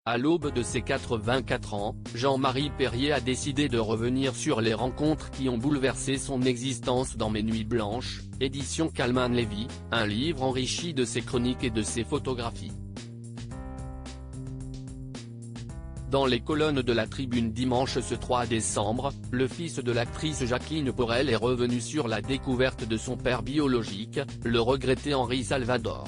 À l'aube de ses 84 ans, Jean-Marie Perrier a décidé de revenir sur les rencontres qui ont bouleversé son existence dans Mes Nuits Blanches, édition Calman Levy, un livre enrichi de ses chroniques et de ses photographies. Dans les colonnes de la Tribune dimanche ce 3 décembre, le fils de l'actrice Jacqueline Porel est revenu sur la découverte de son père biologique, le regretté Henri Salvador.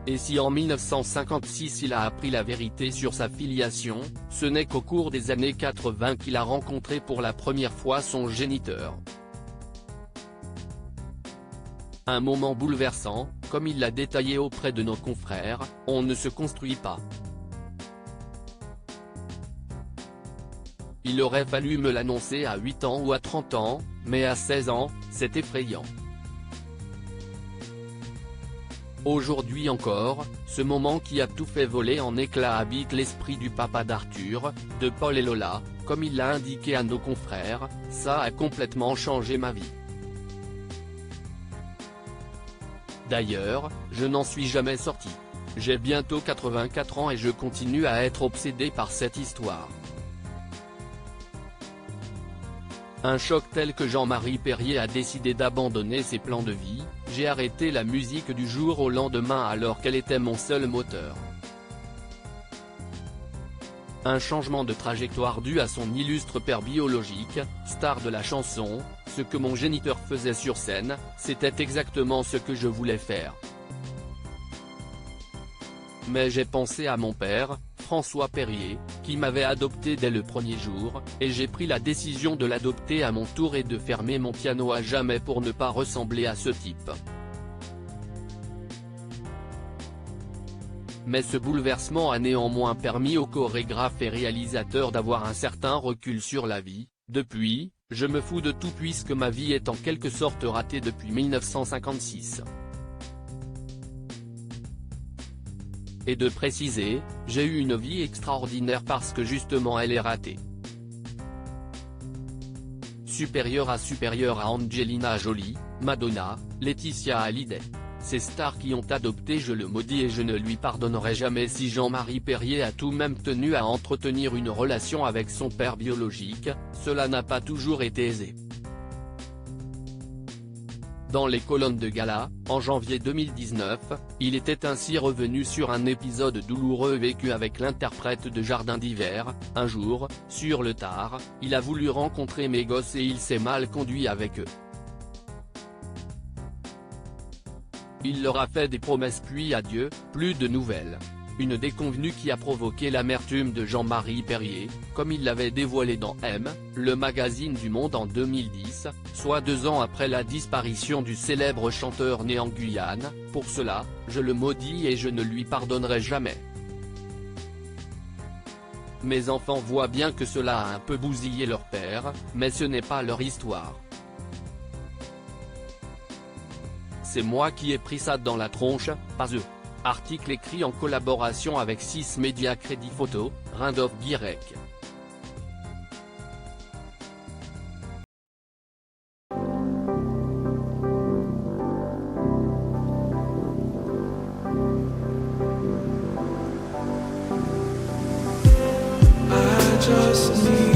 Et si en 1956 il a appris la vérité sur sa filiation, ce n'est qu'au cours des années 80 qu'il a rencontré pour la première fois son géniteur. Un moment bouleversant, comme il l'a détaillé auprès de nos confrères, on ne se construit pas. Il aurait fallu me l'annoncer à 8 ans ou à 30 ans, mais à 16 ans, c'est effrayant. Aujourd'hui encore, ce moment qui a tout fait voler en éclats habite l'esprit du papa d'Arthur, de Paul et Lola, comme il l'a indiqué à nos confrères, ça a complètement changé ma vie. D'ailleurs, je n'en suis jamais sorti. J'ai bientôt 84 ans et je continue à être obsédé par cette histoire. Un choc tel que Jean-Marie Perrier a décidé d'abandonner ses plans de vie, j'ai arrêté la musique du jour au lendemain alors qu'elle était mon seul moteur. Un changement de trajectoire dû à son illustre père biologique, star de la chanson, ce que mon géniteur faisait sur scène, c'était exactement ce que je voulais faire. Mais j'ai pensé à mon père, François Perrier, qui m'avait adopté dès le premier jour, et j'ai pris la décision de l'adopter à mon tour et de fermer mon piano à jamais pour ne pas ressembler à ce type. Mais ce bouleversement a néanmoins permis aux chorégraphes et réalisateurs d'avoir un certain recul sur la vie. Depuis, je me fous de tout puisque ma vie est en quelque sorte ratée depuis 1956. Et de préciser, j'ai eu une vie extraordinaire parce que justement elle est ratée. Supérieure à Angelina Jolie, Madonna, Laetitia Hallyday. Ces stars qui ont adopté je le maudis et je ne lui pardonnerai jamais si Jean-Marie Perrier a tout de même tenu à entretenir une relation avec son père biologique, cela n'a pas toujours été aisé. Dans les colonnes de Gala, en janvier 2019, il était ainsi revenu sur un épisode douloureux vécu avec l'interprète de Jardin d'hiver. Un jour, sur le tard, il a voulu rencontrer mes gosses et il s'est mal conduit avec eux. Il leur a fait des promesses puis adieu, plus de nouvelles. Une déconvenue qui a provoqué l'amertume de Jean-Marie Perrier, comme il l'avait dévoilé dans M, le magazine du Monde en 2010, soit 2 ans après la disparition du célèbre chanteur né en Guyane. Pour cela, je le maudis et je ne lui pardonnerai jamais. Mes enfants voient bien que cela a un peu bousillé leur père, mais ce n'est pas leur histoire. C'est moi qui ai pris ça dans la tronche, pas eux. Article écrit en collaboration avec 6 médias Crédit Photo, Rindolph Guirec. I just need